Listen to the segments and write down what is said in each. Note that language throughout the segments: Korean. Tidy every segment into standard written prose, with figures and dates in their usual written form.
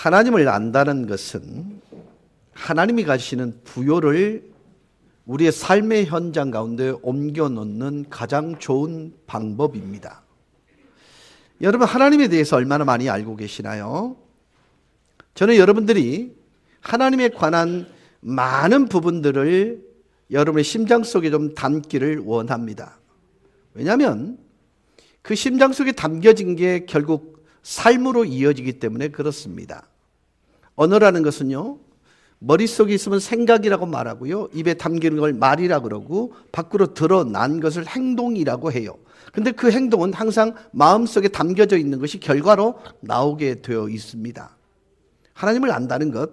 하나님을 안다는 것은 하나님이 가지시는 부요를 우리의 삶의 현장 가운데 옮겨 놓는 가장 좋은 방법입니다. 여러분, 하나님에 대해서 얼마나 많이 알고 계시나요? 저는 여러분들이 하나님에 관한 많은 부분들을 여러분의 심장 속에 좀 담기를 원합니다. 왜냐하면 그 심장 속에 담겨진 게 결국 삶으로 이어지기 때문에 그렇습니다. 언어라는 것은요, 머릿속에 있으면 생각이라고 말하고요, 입에 담기는 걸 말이라고 그러고 밖으로 드러난 것을 행동이라고 해요. 근데 그 행동은 항상 마음속에 담겨져 있는 것이 결과로 나오게 되어 있습니다. 하나님을 안다는 것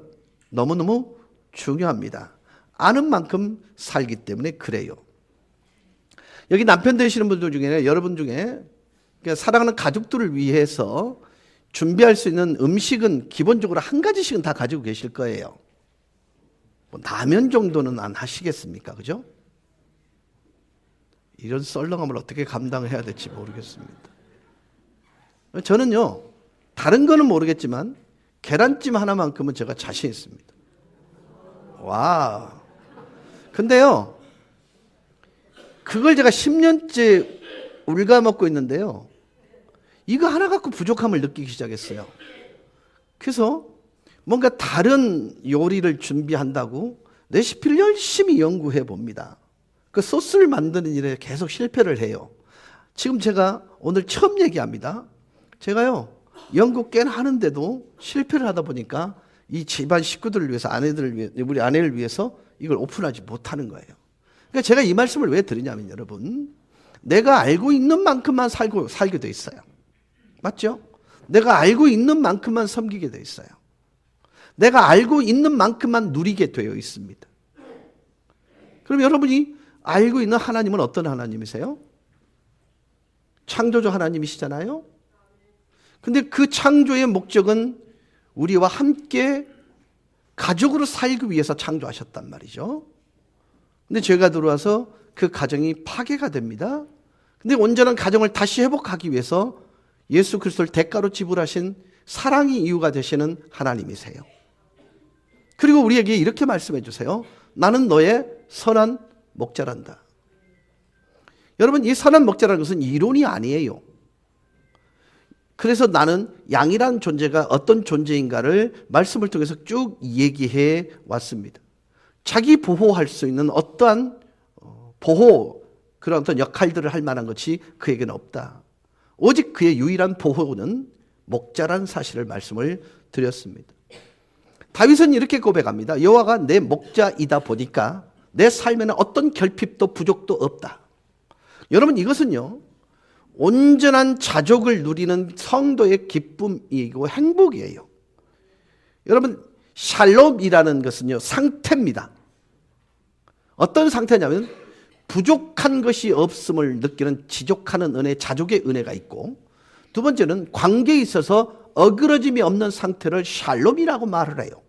너무너무 중요합니다. 아는 만큼 살기 때문에 그래요. 여기 남편 되시는 분들 중에, 여러분 중에 사랑하는 가족들을 위해서 준비할 수 있는 음식은 기본적으로 한 가지씩은 다 가지고 계실 거예요. 뭐 라면 정도는 안 하시겠습니까? 그죠? 이런 썰렁함을 어떻게 감당해야 될지 모르겠습니다. 저는요, 다른 거는 모르겠지만 계란찜 하나만큼은 제가 자신 있습니다. 와. 근데요, 그걸 제가 10년째 울가먹고 있는데요, 이거 하나 갖고 부족함을 느끼기 시작했어요. 그래서 뭔가 다른 요리를 준비한다고 레시피를 열심히 연구해 봅니다. 그 소스를 만드는 일에 계속 실패를 해요. 지금 제가 오늘 처음 얘기합니다. 제가요, 연구 꽤나 하는데도 실패를 하다 보니까 이 집안 식구들을 위해서, 아내들을 위해, 우리 아내를 위해서 이걸 오픈하지 못하는 거예요. 그러니까 제가 이 말씀을 왜 드리냐면, 여러분, 내가 알고 있는 만큼만 살게 돼 있어요. 맞죠? 내가 알고 있는 만큼만 섬기게 돼 있어요. 내가 알고 있는 만큼만 누리게 되어 있습니다. 그럼 여러분이 알고 있는 하나님은 어떤 하나님이세요? 창조주 하나님이시잖아요. 근데 그 창조의 목적은 우리와 함께 가족으로 살기 위해서 창조하셨단 말이죠. 근데 죄가 들어와서 그 가정이 파괴가 됩니다. 근데 온전한 가정을 다시 회복하기 위해서 예수 그리스도를 대가로 지불하신 사랑이 이유가 되시는 하나님이세요. 그리고 우리에게 이렇게 말씀해 주세요. 나는 너의 선한 목자란다. 여러분, 이 선한 목자라는 것은 이론이 아니에요. 그래서 나는 양이라는 존재가 어떤 존재인가를 말씀을 통해서 쭉 얘기해 왔습니다. 자기 보호할 수 있는 어떠한 그런 어떤 역할들을 할 만한 것이 그에게는 없다. 오직 그의 유일한 보호는 목자라는 사실을 말씀을 드렸습니다. 다윗은 이렇게 고백합니다. 여호와가 내 목자이다 보니까 내 삶에는 어떤 결핍도 부족도 없다. 여러분, 이것은요, 온전한 자족을 누리는 성도의 기쁨이고 행복이에요. 여러분, 샬롬이라는 것은요, 상태입니다. 어떤 상태냐면 부족한 것이 없음을 느끼는 지족하는 은혜, 자족의 은혜가 있고, 두 번째는 관계에 있어서 어그러짐이 없는 상태를 샬롬이라고 말을 해요.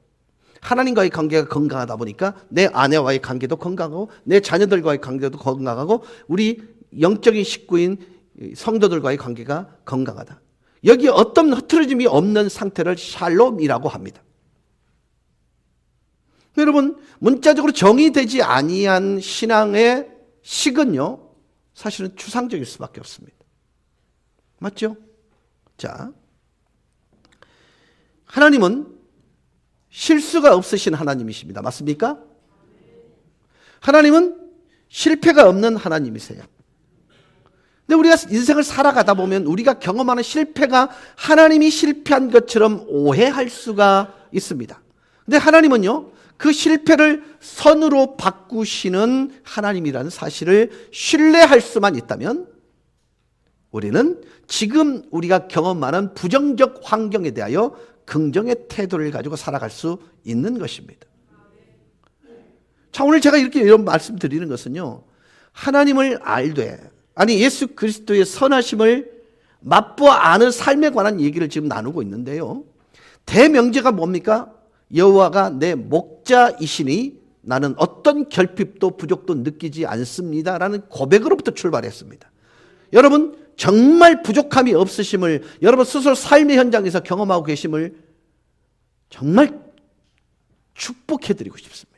하나님과의 관계가 건강하다 보니까 내 아내와의 관계도 건강하고 내 자녀들과의 관계도 건강하고 우리 영적인 식구인 성도들과의 관계가 건강하다. 여기 어떤 흐트러짐이 없는 상태를 샬롬이라고 합니다. 여러분, 문자적으로 정의되지 아니한 신앙의 식은요, 사실은 추상적일 수밖에 없습니다. 맞죠? 자, 하나님은 실수가 없으신 하나님이십니다. 맞습니까? 하나님은 실패가 없는 하나님이세요. 근데 우리가 인생을 살아가다 보면 우리가 경험하는 실패가 하나님이 실패한 것처럼 오해할 수가 있습니다. 근데 하나님은요, 그 실패를 선으로 바꾸시는 하나님이라는 사실을 신뢰할 수만 있다면 우리는 지금 우리가 경험하는 부정적 환경에 대하여 긍정의 태도를 가지고 살아갈 수 있는 것입니다. 자, 오늘 제가 이런 말씀 드리는 것은요, 하나님을 알되, 아니 예수 그리스도의 선하심을 맛보아 아는 삶에 관한 얘기를 지금 나누고 있는데요, 대명제가 뭡니까? 여호와가 내 목자이시니 나는 어떤 결핍도 부족도 느끼지 않습니다 라는 고백으로부터 출발했습니다. 여러분, 정말 부족함이 없으심을 여러분 스스로 삶의 현장에서 경험하고 계심을 정말 축복해드리고 싶습니다.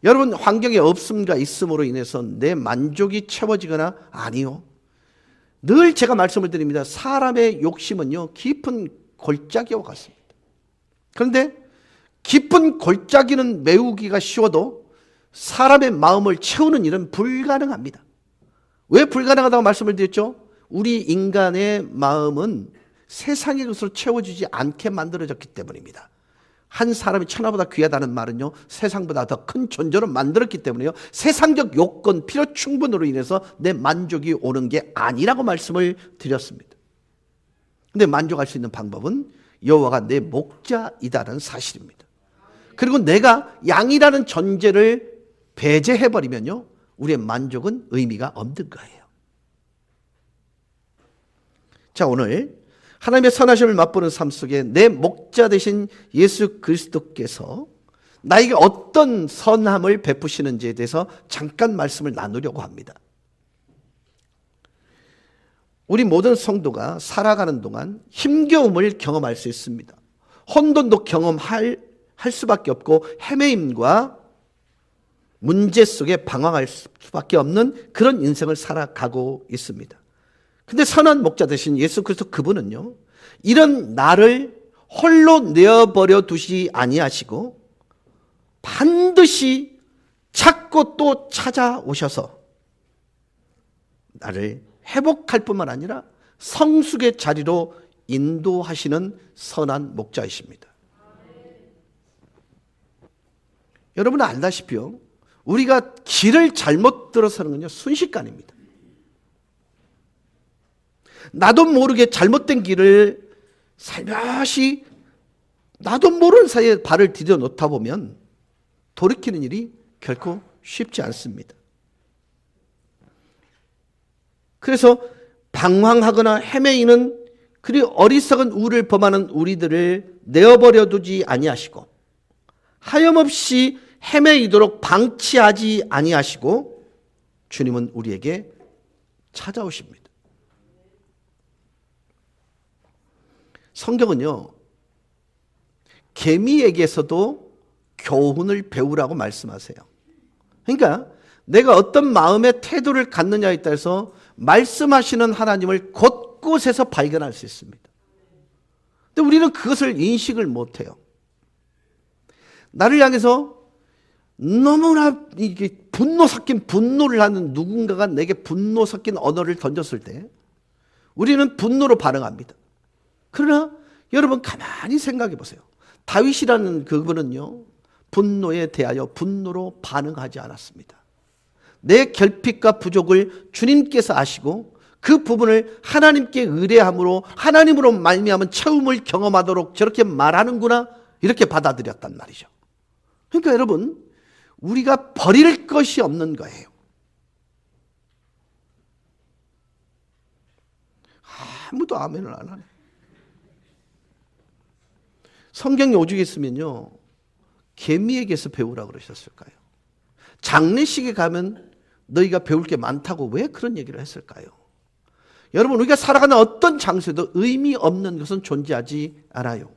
여러분, 환경에 없음과 있음으로 인해서 내 만족이 채워지거나, 아니요. 늘 제가 말씀을 드립니다. 사람의 욕심은요, 깊은 골짜기와 같습니다. 그런데 깊은 골짜기는 메우기가 쉬워도 사람의 마음을 채우는 일은 불가능합니다. 왜 불가능하다고 말씀을 드렸죠? 우리 인간의 마음은 세상의 것으로 채워지지 않게 만들어졌기 때문입니다. 한 사람이 천하보다 귀하다는 말은요, 세상보다 더 큰 존재로 만들었기 때문에요, 세상적 요건, 필요 충분으로 인해서 내 만족이 오는 게 아니라고 말씀을 드렸습니다. 근데 만족할 수 있는 방법은 여호와가 내 목자이다는 사실입니다. 그리고 내가 양이라는 존재를 배제해버리면요, 우리의 만족은 의미가 없는 거예요. 자, 오늘 하나님의 선하심을 맛보는 삶 속에 내 목자 되신 예수 그리스도께서 나에게 어떤 선함을 베푸시는지에 대해서 잠깐 말씀을 나누려고 합니다. 우리 모든 성도가 살아가는 동안 힘겨움을 경험할 수 있습니다. 혼돈도 경험할 수밖에 없고, 헤매임과 문제 속에 방황할 수밖에 없는 그런 인생을 살아가고 있습니다. 근데 선한 목자 되신 예수 그리스도 그분은요, 이런 나를 홀로 내어버려 두시 아니하시고 반드시 찾고 또 찾아오셔서 나를 회복할 뿐만 아니라 성숙의 자리로 인도하시는 선한 목자이십니다. 여러분은 알다시피요, 우리가 길을 잘못 들어서는 건요, 순식간입니다. 나도 모르게 잘못된 길을 살며시 나도 모르는 사이에 발을 디뎌 놓다 보면 돌이키는 일이 결코 쉽지 않습니다. 그래서 방황하거나 헤매이는, 그리고 어리석은 우를 범하는 우리들을 내어버려 두지 아니하시고 하염없이 헤매이도록 방치하지 아니하시고 주님은 우리에게 찾아오십니다. 성경은요, 개미에게서도 교훈을 배우라고 말씀하세요. 그러니까 내가 어떤 마음의 태도를 갖느냐에 따라서 말씀하시는 하나님을 곳곳에서 발견할 수 있습니다. 근데 우리는 그것을 인식을 못해요. 나를 향해서 너무나 이게 분노 섞인 분노를 하는 누군가가 내게 분노 섞인 언어를 던졌을 때 우리는 분노로 반응합니다. 그러나 여러분 가만히 생각해 보세요. 다윗이라는 그분은요, 분노에 대하여 분노로 반응하지 않았습니다. 내 결핍과 부족을 주님께서 아시고 그 부분을 하나님께 의뢰함으로 하나님으로 말미암은 채움을 경험하도록 저렇게 말하는구나, 이렇게 받아들였단 말이죠. 그러니까 여러분, 우리가 버릴 것이 없는 거예요. 아무도 아멘을 안 하네. 성경에 오죽 있으면요, 개미에게서 배우라 그러셨을까요? 장례식에 가면 너희가 배울 게 많다고 왜 그런 얘기를 했을까요? 여러분, 우리가 살아가는 어떤 장소에도 의미 없는 것은 존재하지 않아요.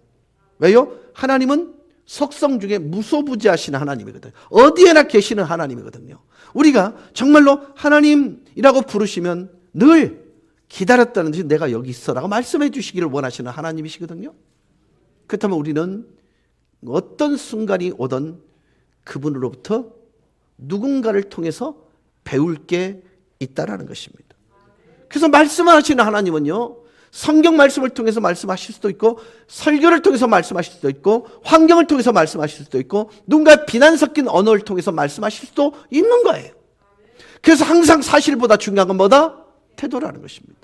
왜요? 하나님은 속성 중에 무소부지하신 하나님이거든요. 어디에나 계시는 하나님이거든요. 우리가 정말로 하나님이라고 부르시면 늘 기다렸다는 듯이 내가 여기 있어라고 말씀해 주시기를 원하시는 하나님이시거든요. 그렇다면 우리는 어떤 순간이 오든 그분으로부터 누군가를 통해서 배울 게 있다라는 것입니다. 그래서 말씀하시는 하나님은요, 성경 말씀을 통해서 말씀하실 수도 있고, 설교를 통해서 말씀하실 수도 있고, 환경을 통해서 말씀하실 수도 있고, 누군가 비난 섞인 언어를 통해서 말씀하실 수도 있는 거예요. 그래서 항상 사실보다 중요한 건 뭐다? 태도라는 것입니다.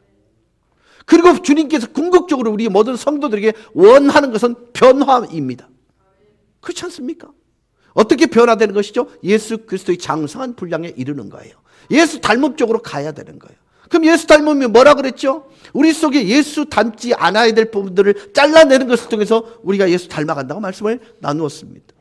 그리고 주님께서 궁극적으로 우리 모든 성도들에게 원하는 것은 변화입니다. 그렇지 않습니까? 어떻게 변화되는 것이죠? 예수 그리스도의 장성한 분량에 이르는 거예요. 예수 닮음 쪽으로 가야 되는 거예요. 그럼 예수 닮으면 뭐라 그랬죠? 우리 속에 예수 닮지 않아야 될 부분들을 잘라내는 것을 통해서 우리가 예수 닮아간다고 말씀을 나누었습니다.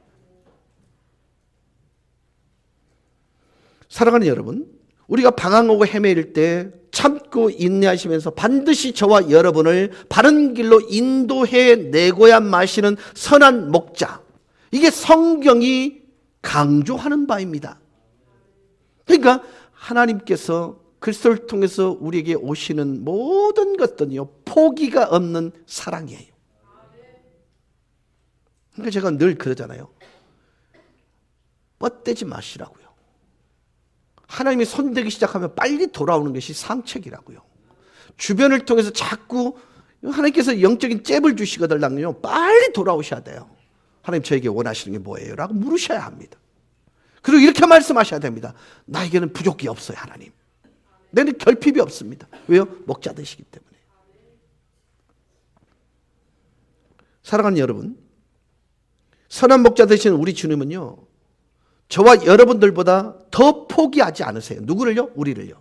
사랑하는 여러분, 우리가 방황하고 헤매일 때 참고 인내하시면서 반드시 저와 여러분을 바른 길로 인도해 내고야 마시는 선한 목자. 이게 성경이 강조하는 바입니다. 그러니까 하나님께서 그리스도를 통해서 우리에게 오시는 모든 것들은요, 포기가 없는 사랑이에요. 그러니까 제가 늘 그러잖아요. 뻗대지 마시라고요. 하나님이 손대기 시작하면 빨리 돌아오는 것이 상책이라고요. 주변을 통해서 자꾸 하나님께서 영적인 잽을 주시거든요. 빨리 돌아오셔야 돼요. 하나님 저에게 원하시는 게 뭐예요? 라고 물으셔야 합니다. 그리고 이렇게 말씀하셔야 됩니다. 나에게는 부족이 없어요, 하나님. 내는 결핍이 없습니다. 왜요? 목자 되시기 때문에. 사랑하는 여러분, 선한 목자 되시는 우리 주님은요, 저와 여러분들보다 더 포기하지 않으세요. 누구를요? 우리를요.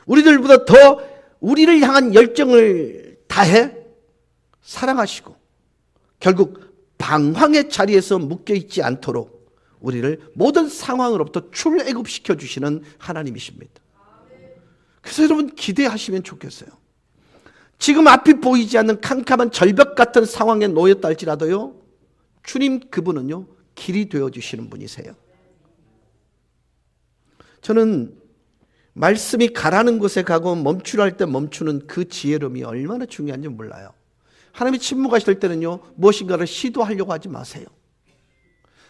우리들보다 더 우리를 향한 열정을 다해 사랑하시고 결국 방황의 자리에서 묶여있지 않도록 우리를 모든 상황으로부터 출애굽시켜 주시는 하나님이십니다. 그래서 여러분 기대하시면 좋겠어요. 지금 앞이 보이지 않는 캄캄한 절벽 같은 상황에 놓였다 할지라도요, 주님 그분은요, 길이 되어주시는 분이세요. 저는 말씀이 가라는 곳에 가고 멈추라 할 때 멈추는 그 지혜로움이 얼마나 중요한지 몰라요. 하나님이 침묵하실 때는요, 무엇인가를 시도하려고 하지 마세요.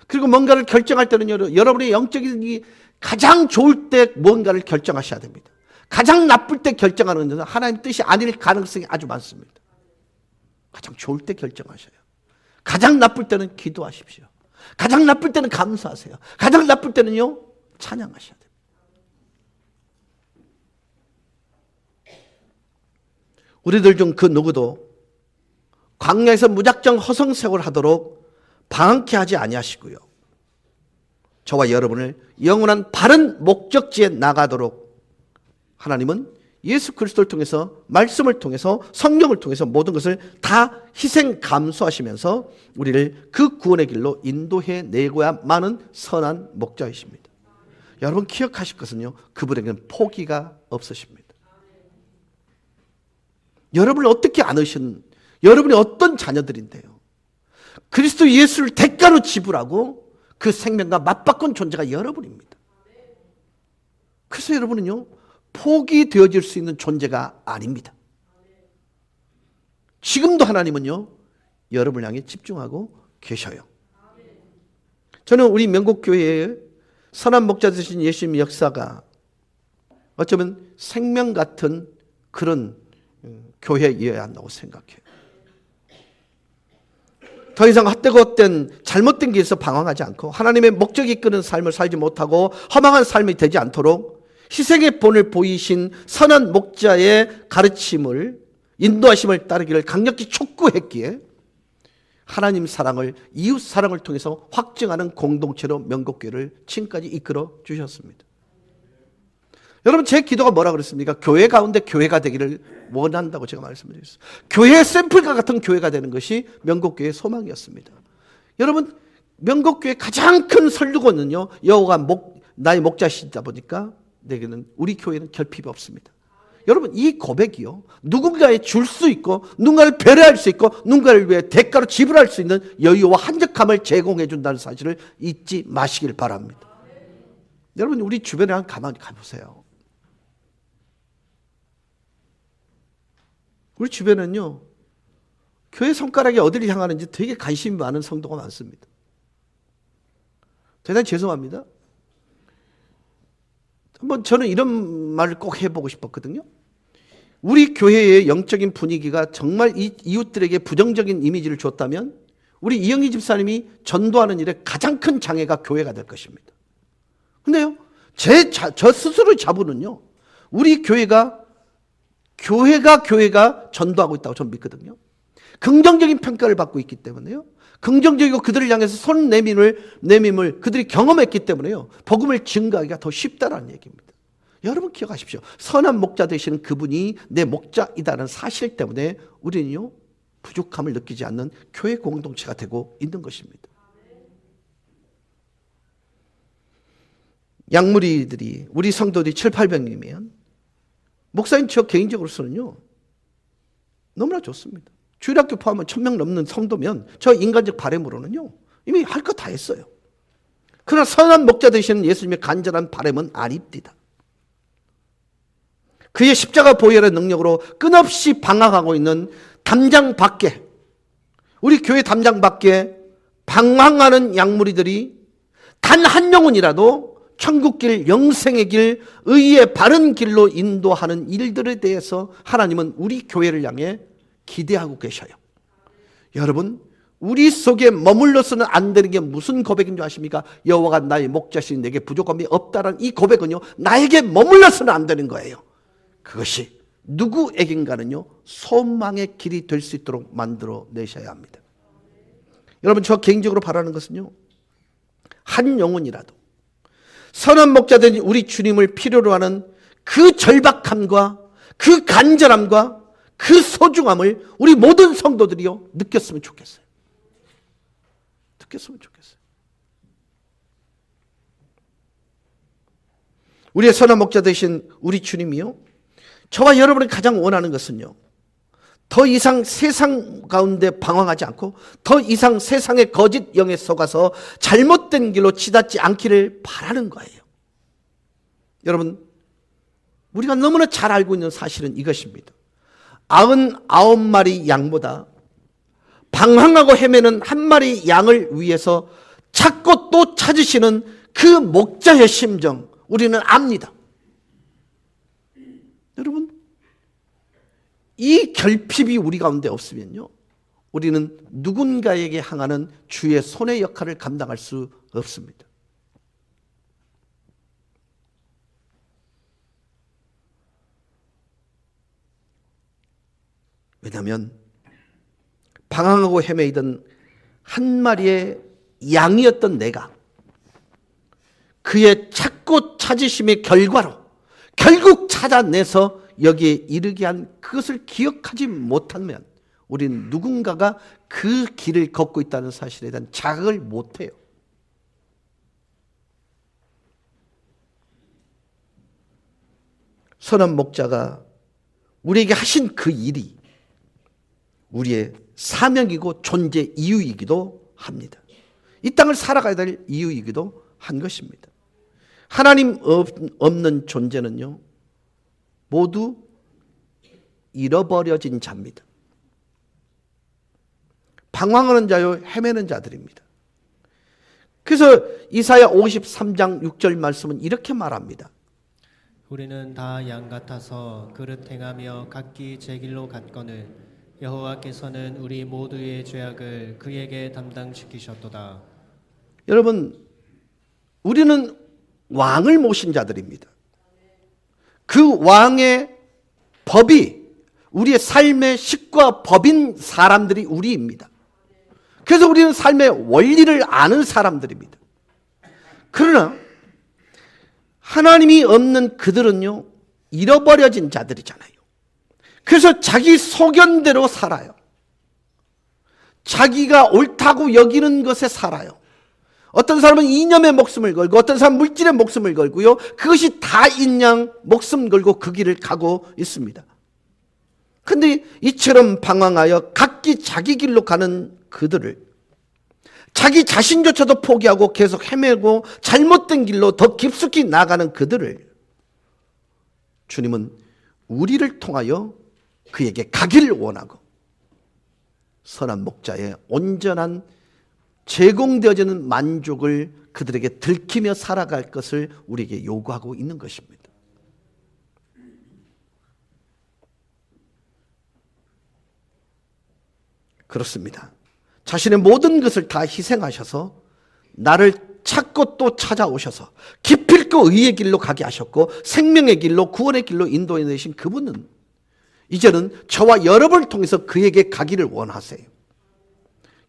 그리고 뭔가를 결정할 때는요, 여러분의 영적인 가장 좋을 때 뭔가를 결정하셔야 됩니다. 가장 나쁠 때 결정하는 것은 하나님 뜻이 아닐 가능성이 아주 많습니다. 가장 좋을 때 결정하셔요. 가장 나쁠 때는 기도하십시오. 가장 나쁠 때는 감사하세요. 가장 나쁠 때는요, 찬양하셔야 됩니다. 우리들 중 그 누구도 광야에서 무작정 허송세월 하도록 방황케 하지 아니하시고요, 저와 여러분을 영원한 바른 목적지에 나가도록 하나님은 예수 그리스도를 통해서, 말씀을 통해서, 성령을 통해서 모든 것을 다 희생 감수하시면서 우리를 그 구원의 길로 인도해 내고야만은 선한 목자이십니다. 여러분 기억하실 것은요, 그분에게는 포기가 없으십니다. 여러분을 어떻게 안으신, 여러분이 어떤 자녀들인데요, 그리스도 예수를 대가로 지불하고 그 생명과 맞바꾼 존재가 여러분입니다. 그래서 여러분은요, 포기되어질 수 있는 존재가 아닙니다. 지금도 하나님은요, 여러분을 향해 집중하고 계셔요. 저는 우리 명곡교회의 선한 목자 되신 예수님 역사가 어쩌면 생명 같은 그런 교회여야 한다고 생각해요. 더 이상 헛되고 헛된 잘못된 길에서 방황하지 않고 하나님의 목적이 이끄는 삶을 살지 못하고 허망한 삶이 되지 않도록 희생의 본을 보이신 선한 목자의 가르침을, 인도하심을 따르기를 강력히 촉구했기에 하나님 사랑을, 이웃 사랑을 통해서 확증하는 공동체로 명곡교회를 지금까지 이끌어 주셨습니다. 여러분 제 기도가 뭐라 그랬습니까? 교회 가운데 교회가 되기를 원한다고 제가 말씀드렸어요. 교회의 샘플과 같은 교회가 되는 것이 명곡교회의 소망이었습니다. 여러분 명곡교회의 가장 큰 설득원은요, 여호와가 나의 목자시다 보니까 내게는, 우리 교회는 결핍이 없습니다. 여러분 이 고백이요, 누군가에 줄 수 있고 누군가를 배려할 수 있고 누군가를 위해 대가로 지불할 수 있는 여유와 한적함을 제공해 준다는 사실을 잊지 마시길 바랍니다. 여러분 우리 주변에 한번 가만히 가보세요. 우리 주변은요, 교회 손가락이 어디를 향하는지 되게 관심이 많은 성도가 많습니다. 대단히 죄송합니다. 한번 저는 이런 말을 꼭 해보고 싶었거든요. 우리 교회의 영적인 분위기가 정말 이 이웃들에게 부정적인 이미지를 줬다면 우리 이영희 집사님이 전도하는 일에 가장 큰 장애가 교회가 될 것입니다. 근데요, 저 스스로의 자부는요, 우리 교회가 전도하고 있다고 저는 믿거든요. 긍정적인 평가를 받고 있기 때문에요, 긍정적이고 그들을 향해서 손 내밈을 그들이 경험했기 때문에요, 복음을 증거하기가 더 쉽다는 얘기입니다. 여러분 기억하십시오. 선한 목자 되시는 그분이 내 목자이다는 사실 때문에 우리는요, 부족함을 느끼지 않는 교회 공동체가 되고 있는 것입니다. 약물이들이, 우리 성도들이 700~800명이면 목사님 저 개인적으로서는요, 너무나 좋습니다. 주일학교 포함한 1000명 넘는 성도면 저 인간적 바람으로는요, 이미 할 거 다 했어요. 그러나 선한 목자 되시는 예수님의 간절한 바람은 아닙니다. 그의 십자가 보혈의 능력으로 끊없이 방황하고 있는 담장 밖에, 우리 교회 담장 밖에 방황하는 양무리들이 단 한 영혼이라도 천국길, 영생의 길, 의의 바른 길로 인도하는 일들에 대해서 하나님은 우리 교회를 향해 기대하고 계셔요. 여러분, 우리 속에 머물러서는 안 되는 게 무슨 고백인 줄 아십니까? 여호와가 나의 목자시니 내게 부족함이 없다라는 이 고백은요, 나에게 머물러서는 안 되는 거예요. 그것이 누구에겐가는요, 소망의 길이 될 수 있도록 만들어 내셔야 합니다. 여러분, 저 개인적으로 바라는 것은요, 한 영혼이라도 선한 목자된 우리 주님을 필요로 하는 그 절박함과 그 간절함과 그 소중함을 우리 모든 성도들이요, 느꼈으면 좋겠어요. 느꼈으면 좋겠어요. 우리의 선한 목자 되신 우리 주님이요, 저와 여러분이 가장 원하는 것은요, 더 이상 세상 가운데 방황하지 않고 더 이상 세상의 거짓 영에 속아서 잘못된 길로 치닫지 않기를 바라는 거예요. 여러분, 우리가 너무나 잘 알고 있는 사실은 이것입니다. 99마리 양보다 방황하고 헤매는 한 마리 양을 위해서 찾고 또 찾으시는 그 목자의 심정, 우리는 압니다. 여러분, 이 결핍이 우리 가운데 없으면요, 우리는 누군가에게 향하는 주의 손의 역할을 감당할 수 없습니다. 왜냐하면 방황하고 헤매이던 한 마리의 양이었던 내가 그의 찾고 찾으심의 결과로 결국 찾아내서 여기에 이르게 한 그것을 기억하지 못하면 우리는 누군가가 그 길을 걷고 있다는 사실에 대한 자각을 못해요. 선한 목자가 우리에게 하신 그 일이 우리의 사명이고 존재 이유이기도 합니다. 이 땅을 살아가야 될 이유이기도 한 것입니다. 하나님 없는 존재는요, 모두 잃어버려진 자입니다. 방황하는 자요, 헤매는 자들입니다. 그래서 이사야 53장 6절 말씀은 이렇게 말합니다. 우리는 다 양 같아서 그릇 행하며 각기 제 길로 갔거늘 여호와께서는 우리 모두의 죄악을 그에게 담당시키셨도다. 여러분, 우리는 왕을 모신 자들입니다. 그 왕의 법이 우리의 삶의 식과 법인 사람들이 우리입니다. 그래서 우리는 삶의 원리를 아는 사람들입니다. 그러나 하나님이 없는 그들은요, 잃어버려진 자들이잖아요. 그래서 자기 소견대로 살아요. 자기가 옳다고 여기는 것에 살아요. 어떤 사람은 이념의 목숨을 걸고 어떤 사람은 물질의 목숨을 걸고요, 그것이 다인 양 목숨 걸고 그 길을 가고 있습니다. 그런데 이처럼 방황하여 각기 자기 길로 가는 그들을, 자기 자신조차도 포기하고 계속 헤매고 잘못된 길로 더 깊숙이 나가는 그들을 주님은 우리를 통하여 그에게 가기를 원하고 선한 목자의 온전한 제공되어지는 만족을 그들에게 들키며 살아갈 것을 우리에게 요구하고 있는 것입니다. 그렇습니다. 자신의 모든 것을 다 희생하셔서 나를 찾고 또 찾아오셔서 기필코 의의 길로 가게 하셨고 생명의 길로, 구원의 길로 인도해 내신 그분은 이제는 저와 여러분을 통해서 그에게 가기를 원하세요.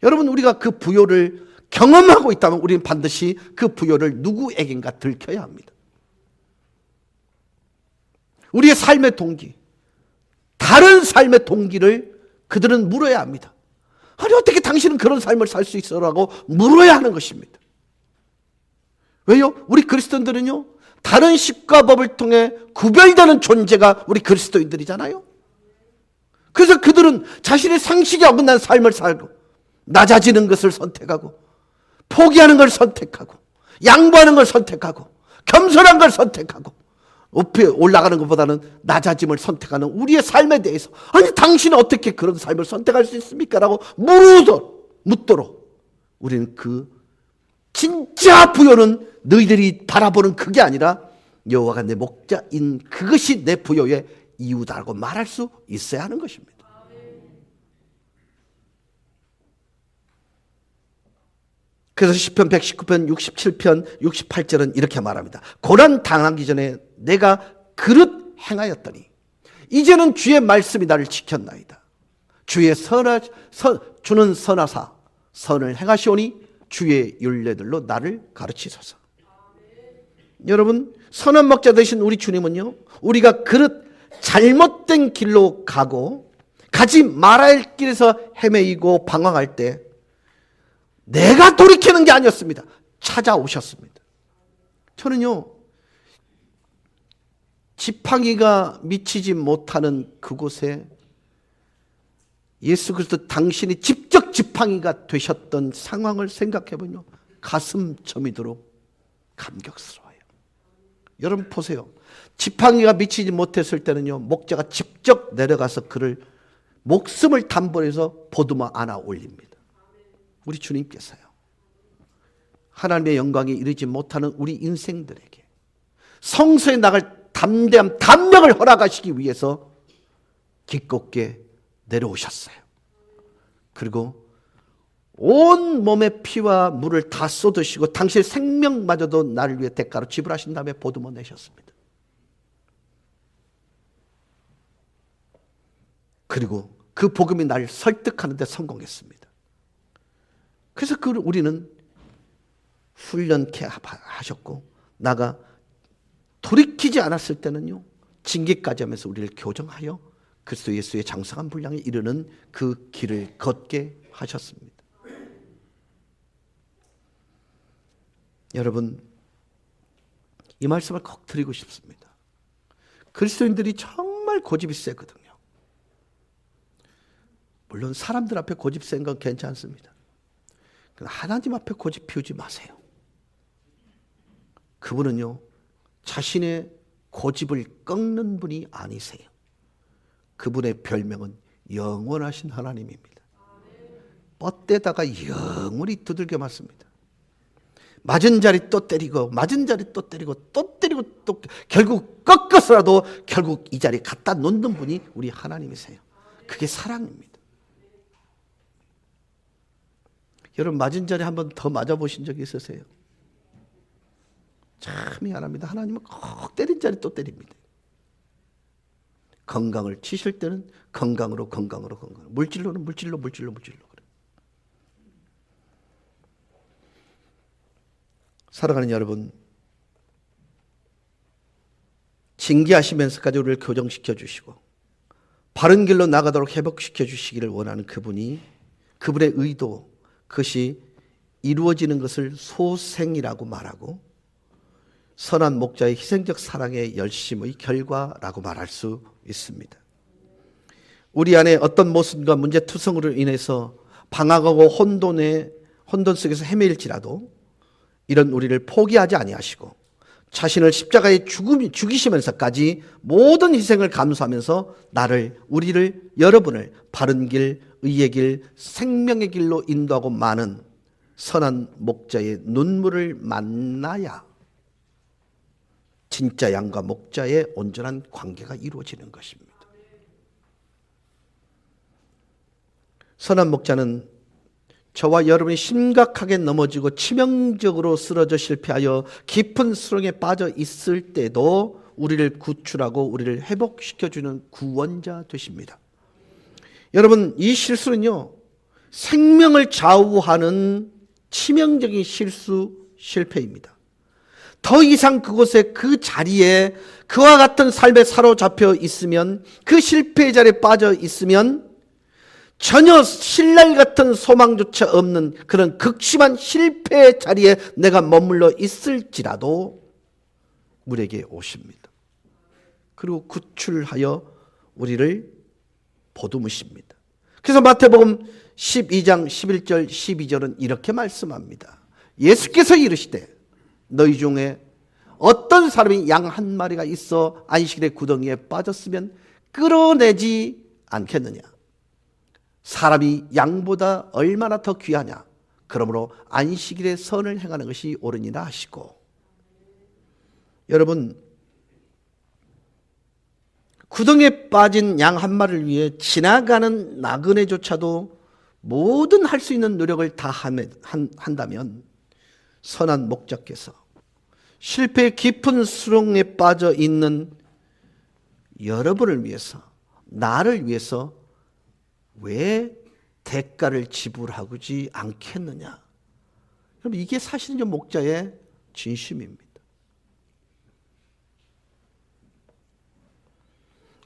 여러분, 우리가 그 부요를 경험하고 있다면 우리는 반드시 그 부요를 누구에겐가 들켜야 합니다. 우리의 삶의 동기, 다른 삶의 동기를 그들은 물어야 합니다. 아니, 어떻게 당신은 그런 삶을 살 수 있어라고 물어야 하는 것입니다. 왜요? 우리 그리스도인들은요, 다른 식과 법을 통해 구별되는 존재가 우리 그리스도인들이잖아요. 그래서 그들은 자신의 상식에 어긋난 삶을 살고 낮아지는 것을 선택하고 포기하는 걸 선택하고 양보하는 걸 선택하고 겸손한 걸 선택하고 높이 올라가는 것보다는 낮아짐을 선택하는 우리의 삶에 대해서 아니 당신은 어떻게 그런 삶을 선택할 수 있습니까? 라고 묻도록 우리는 그 진짜 부요는 너희들이 바라보는 그게 아니라 여호와가 내 목자인 그것이 내 부요의 이유다라고 말할 수 있어야 하는 것입니다. 그래서 시편 119편 67편 68절은 이렇게 말합니다. 고난 당하기 전에 내가 그릇 행하였더니 이제는 주의 말씀이 나를 지켰나이다. 주는 선하사 선을 행하시오니 주의 율례들로 나를 가르치소서. 여러분, 선한 목자 되신 우리 주님은요, 우리가 그릇 잘못된 길로 가지 말아야 할 길에서 헤매이고 방황할 때 내가 돌이키는 게 아니었습니다. 찾아오셨습니다. 저는요, 지팡이가 미치지 못하는 그곳에 예수 그리스도 당신이 직접 지팡이가 되셨던 상황을 생각해보면 가슴 저미도록 감격스러워요. 여러분 보세요. 지팡이가 미치지 못했을 때는요, 목자가 직접 내려가서 그를 목숨을 담보해서 보듬어 안아 올립니다. 우리 주님께서요, 하나님의 영광에 이르지 못하는 우리 인생들에게 성소에 나갈 담대함, 담력을 허락하시기 위해서 기껍게 내려오셨어요. 그리고 온 몸의 피와 물을 다 쏟으시고 당신의 생명마저도 나를 위해 대가로 지불하신 다음에 보듬어 내셨습니다. 그리고 그 복음이 나를 설득하는 데 성공했습니다. 그래서 우리는 훈련케 하셨고 나가 돌이키지 않았을 때는요, 징계까지 하면서 우리를 교정하여 그리스도 예수의 장성한 분량에 이르는 그 길을 걷게 하셨습니다. 여러분, 이 말씀을 꼭 드리고 싶습니다. 그리스도인들이 정말 고집이 세거든요. 물론 사람들 앞에 고집 센 건 괜찮습니다. 그러나 하나님 앞에 고집 피우지 마세요. 그분은요, 자신의 고집을 꺾는 분이 아니세요. 그분의 별명은 영원하신 하나님입니다. 뻗대다가 영원히 두들겨 맞습니다. 맞은 자리 또 때리고 맞은 자리 또 때리고 또 때리고 또 결국 꺾어서라도 결국 이 자리에 갖다 놓는 분이 우리 하나님이세요. 그게 사랑입니다. 여러분, 맞은 자리 한 번 더 맞아보신 적이 있으세요? 참 미안합니다. 하나님은 꼭 때린 자리 또 때립니다. 건강을 치실 때는 건강으로 물질로는 물질로 그래. 사랑하는 여러분, 징계하시면서까지 우리를 교정시켜 주시고 바른 길로 나가도록 회복시켜 주시기를 원하는 그분의 의도, 그것이 이루어지는 것을 소생이라고 말하고 선한 목자의 희생적 사랑의 열심의 결과라고 말할 수 있습니다. 우리 안에 어떤 모순과 문제투성으로 인해서 방황하고 혼돈 속에서 헤매일지라도 이런 우리를 포기하지 아니하시고 자신을 십자가에 죽이시면서까지 모든 희생을 감수하면서 우리를 여러분을 바른 길, 의의 길, 생명의 길로 인도하고 많은 선한 목자의 눈물을 만나야 진짜 양과 목자의 온전한 관계가 이루어지는 것입니다. 선한 목자는 저와 여러분이 심각하게 넘어지고 치명적으로 쓰러져 실패하여 깊은 수렁에 빠져 있을 때도 우리를 구출하고 우리를 회복시켜주는 구원자 되십니다. 여러분, 이 실수는요, 생명을 좌우하는 치명적인 실패입니다. 더 이상 그곳에 그 자리에 그와 같은 삶에 사로잡혀 있으면, 그 실패의 자리에 빠져 있으면 전혀 신랄 같은 소망조차 없는 그런 극심한 실패의 자리에 내가 머물러 있을지라도 우리에게 오십니다. 그리고 구출하여 우리를 보듬으십니다. 그래서 마태복음 12장 11절 12절은 이렇게 말씀합니다. 예수께서 이르시되 너희 중에 어떤 사람이 양 한 마리가 있어 안식일의 구덩이에 빠졌으면 끌어내지 않겠느냐. 사람이 양보다 얼마나 더 귀하냐. 그러므로 안식일에 선을 행하는 것이 옳으니라 하시고. 여러분, 구덩이에 빠진 양 한 마리를 위해 지나가는 나그네조차도 모든 할 수 있는 노력을 다 한다면 선한 목자께서 실패의 깊은 수렁에 빠져 있는 여러분을 위해서, 나를 위해서 왜 대가를 지불하지 않겠느냐. 여러분, 이게 사실은 목자의 진심입니다.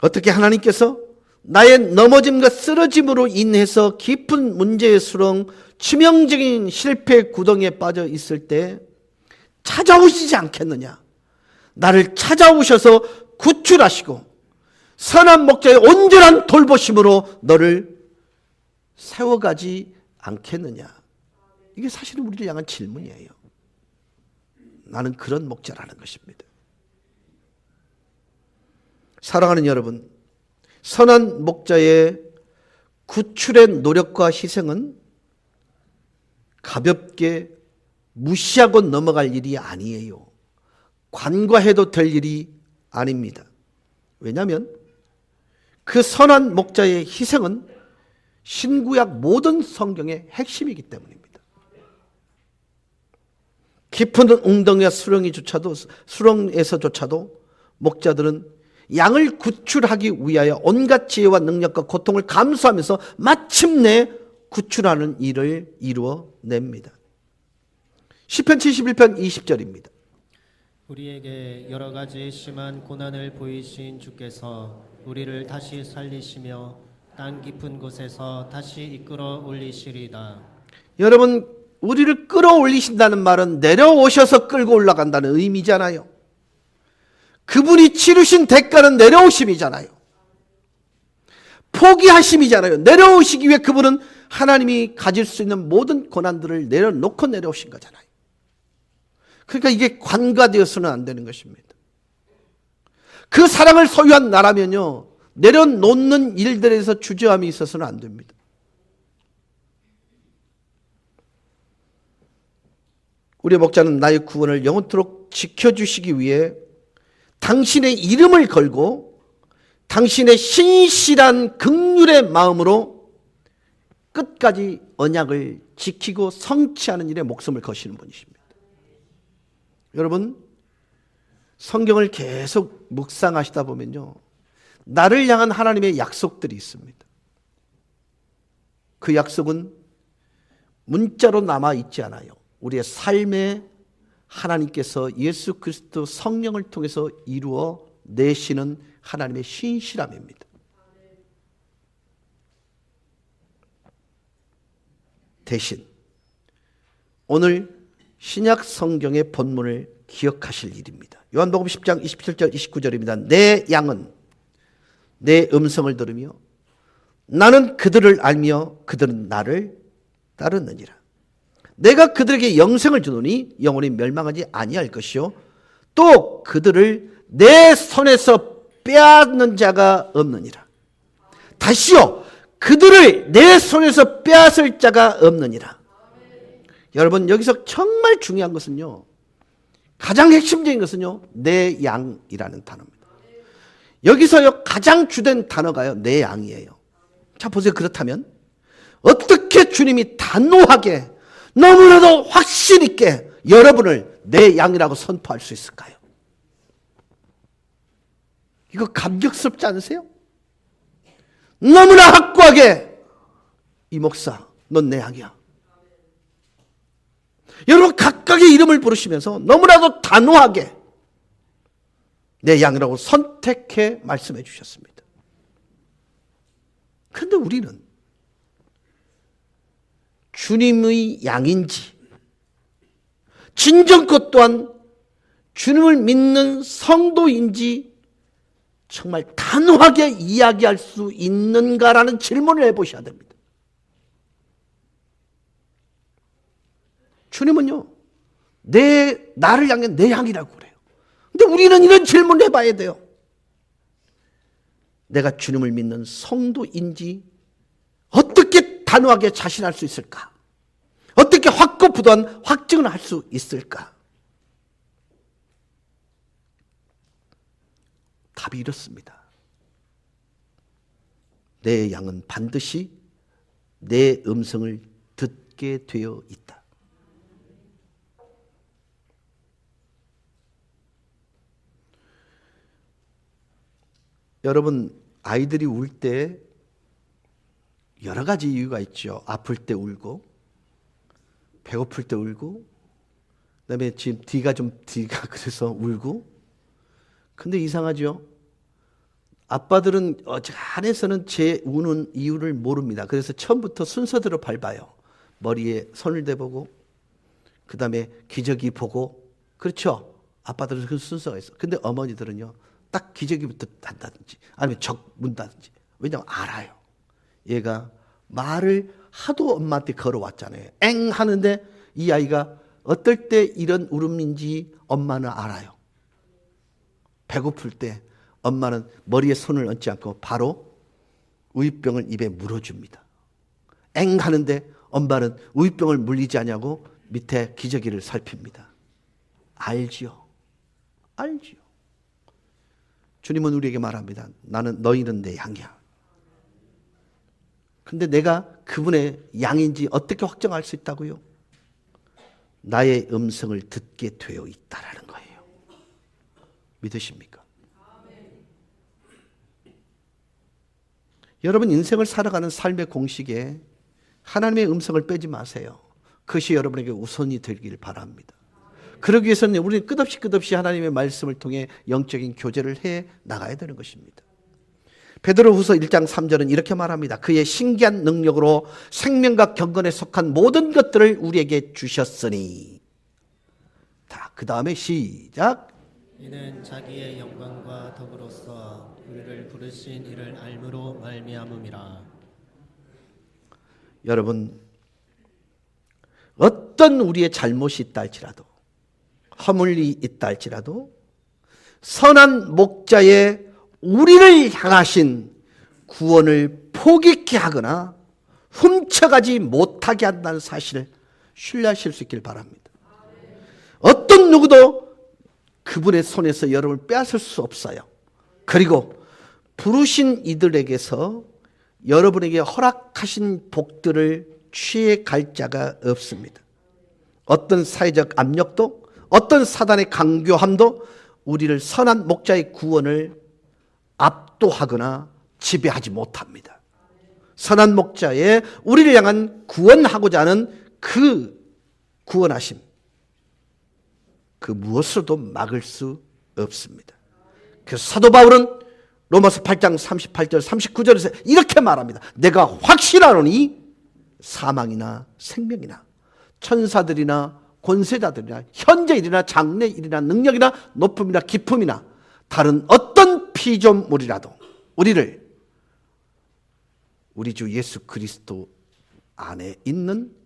어떻게 하나님께서 나의 넘어짐과 쓰러짐으로 인해서 깊은 문제의 수렁, 치명적인 실패의 구덩이에 빠져 있을 때 찾아오시지 않겠느냐. 나를 찾아오셔서 구출하시고 선한 목자의 온전한 돌보심으로 너를 세워가지 않겠느냐. 이게 사실은 우리를 향한 질문이에요. 나는 그런 목자라는 것입니다. 사랑하는 여러분, 선한 목자의 구출의 노력과 희생은 가볍게 무시하고 넘어갈 일이 아니에요. 관과해도 될 일이 아닙니다. 왜냐하면 그 선한 목자의 희생은 신구약 모든 성경의 핵심이기 때문입니다. 깊은 웅덩이와 수렁에서조차도 목자들은 양을 구출하기 위하여 온갖 지혜와 능력과 고통을 감수하면서 마침내 구출하는 일을 이루어냅니다. 시편 71편 20절입니다. 우리에게 여러 가지 심한 고난을 보이신 주께서 우리를 다시 살리시며 땅 깊은 곳에서 다시 이끌어 올리시리다. 여러분, 우리를 끌어올리신다는 말은 내려오셔서 끌고 올라간다는 의미잖아요. 그분이 치르신 대가는 내려오심이잖아요. 포기하심이잖아요. 내려오시기 위해 그분은 하나님이 가질 수 있는 모든 고난들을 내려놓고 내려오신 거잖아요. 그러니까 이게 관과되어서는 안 되는 것입니다. 그 사랑을 소유한 나라면요, 내려놓는 일들에서 주저함이 있어서는 안 됩니다. 우리 목자는 나의 구원을 영원토록 지켜주시기 위해 당신의 이름을 걸고 당신의 신실한 긍휼의 마음으로 끝까지 언약을 지키고 성취하는 일에 목숨을 거시는 분이십니다. 여러분, 성경을 계속 묵상하시다 보면요, 나를 향한 하나님의 약속들이 있습니다. 그 약속은 문자로 남아 있지 않아요. 우리의 삶에 하나님께서 예수 그리스도 성령을 통해서 이루어 내시는 하나님의 신실함입니다. 대신 오늘 신약 성경의 본문을 기억하실 일입니다. 요한복음 10장 27절 29절입니다. 내 양은 내 음성을 들으며 나는 그들을 알며 그들은 나를 따르느니라. 내가 그들에게 영생을 주노니 영원히 멸망하지 아니할 것이요 또 그들을 내 손에서 빼앗는 자가 없느니라. 다시요, 그들을 내 손에서 빼앗을 자가 없느니라. 여러분, 여기서 정말 중요한 것은요, 가장 핵심적인 것은요, 내 양이라는 단어입니다. 여기서요, 가장 주된 단어가요, 내 양이에요. 자, 보세요. 그렇다면 어떻게 주님이 단호하게 너무나도 확신 있게 여러분을 내 양이라고 선포할 수 있을까요? 이거 감격스럽지 않으세요? 너무나 확고하게, 이 목사, 넌 내 양이야. 여러분, 각각의 이름을 부르시면서 너무나도 단호하게 내 양이라고 선택해 말씀해 주셨습니다. 그런데 우리는 주님의 양인지 진정 것 또한 주님을 믿는 성도인지 정말 단호하게 이야기할 수 있는가라는 질문을 해보셔야 됩니다. 주님은요, 나를 향해 내 양이라고 그래요. 근데 우리는 이런 질문을 해봐야 돼요. 내가 주님을 믿는 성도인지 어떻게 단호하게 자신할 수 있을까? 어떻게 확고부도한 확증을 할 수 있을까? 답이 이렇습니다. 내 양은 반드시 내 음성을 듣게 되어 있다. 여러분, 아이들이 울 때 여러 가지 이유가 있죠. 아플 때 울고, 배고플 때 울고, 그다음에 지금 D가 그래서 울고. 근데 이상하죠. 아빠들은 안에서는 제 우는 이유를 모릅니다. 그래서 처음부터 순서대로 밟아요. 머리에 손을 대보고, 그다음에 기저귀 보고. 그렇죠. 아빠들은 그 순서가 있어. 근데 어머니들은요, 딱 기저귀부터 한다든지 아니면 적 문다든지. 왜냐하면 알아요. 얘가 말을 하도 엄마한테 걸어왔잖아요. 엥 하는데 이 아이가 어떨 때 이런 울음인지 엄마는 알아요. 배고플 때 엄마는 머리에 손을 얹지 않고 바로 우유병을 입에 물어줍니다. 엥 하는데 엄마는 우유병을 물리지 않냐고 밑에 기저귀를 살핍니다. 알지요. 알지요. 주님은 우리에게 말합니다. 너희는 내 양이야. 근데 내가 그분의 양인지 어떻게 확정할 수 있다고요? 나의 음성을 듣게 되어 있다라는 거예요. 믿으십니까? 여러분, 인생을 살아가는 삶의 공식에 하나님의 음성을 빼지 마세요. 그것이 여러분에게 우선이 되길 바랍니다. 그러기 위해서는 우리는 끝없이 하나님의 말씀을 통해 영적인 교제를 해 나가야 되는 것입니다. 베드로후서 1장 3절은 이렇게 말합니다. 그의 신기한 능력으로 생명과 경건에 속한 모든 것들을 우리에게 주셨으니. 자, 그 다음에 시작. 이는 자기의 영광과 덕으로서 우리를 부르신 이를 알므로 말미암음이라. 여러분, 어떤 우리의 잘못이 있다 할지라도, 허물이 있다 할지라도 선한 목자의 우리를 향하신 구원을 포기케 하거나 훔쳐가지 못하게 한다는 사실을 신뢰하실 수 있길 바랍니다. 어떤 누구도 그분의 손에서 여러분을 빼앗을 수 없어요. 그리고 부르신 이들에게서 여러분에게 허락하신 복들을 취해갈 자가 없습니다. 어떤 사회적 압력도, 어떤 사단의 강교함도 우리를 선한 목자의 구원을 압도하거나 지배하지 못합니다. 선한 목자의 우리를 향한 구원하고자 하는 그 구원하심, 그 무엇으로도 막을 수 없습니다. 그래서 사도 바울은 로마서 8장 38절 39절에서 이렇게 말합니다. 내가 확실하노니 사망이나 생명이나 천사들이나 권세자들이나 현재일이나 장래일이나 능력이나 높음이나 깊음이나 다른 어떤 피조물이라도 우리를 우리 주 예수 그리스도 안에 있는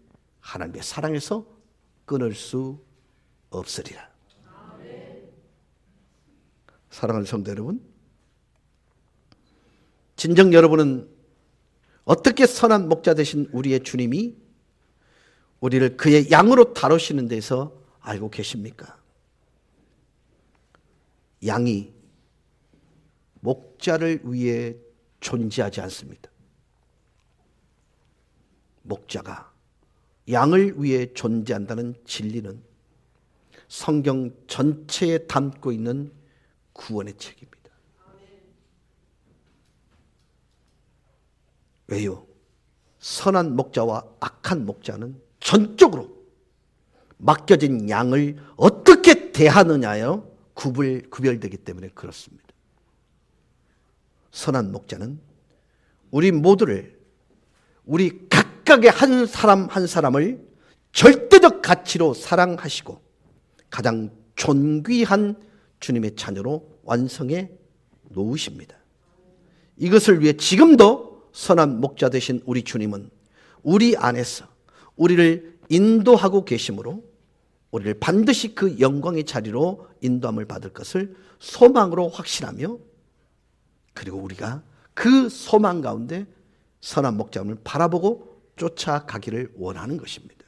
하나님의 사랑에서 끊을 수 없으리라. 사랑하는 성도 여러분, 진정 여러분은 어떻게 선한 목자 되신 우리의 주님이 우리를 그의 양으로 다루시는 데서 알고 계십니까? 양이 목자를 위해 존재하지 않습니다. 목자가 양을 위해 존재한다는 진리는 성경 전체에 담고 있는 구원의 책입니다. 왜요? 선한 목자와 악한 목자는 전적으로 맡겨진 양을 어떻게 대하느냐요? 구별되기 때문에 그렇습니다. 선한 목자는 우리 모두를, 우리 각각의 한 사람 한 사람을 절대적 가치로 사랑하시고 가장 존귀한 주님의 자녀로 완성해 놓으십니다. 이것을 위해 지금도 선한 목자 되신 우리 주님은 우리 안에서 우리를 인도하고 계심으로 우리를 반드시 그 영광의 자리로 인도함을 받을 것을 소망으로 확신하며, 그리고 우리가 그 소망 가운데 선한 목자임을 바라보고 쫓아가기를 원하는 것입니다.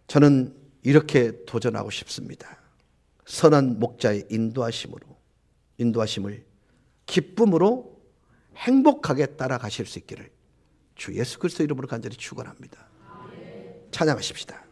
저는 이렇게 도전하고 싶습니다. 선한 목자의 인도하심을 기쁨으로 행복하게 따라가실 수 있기를 주 예수 그리스도 이름으로 간절히 축원합니다. 찬양하십시다.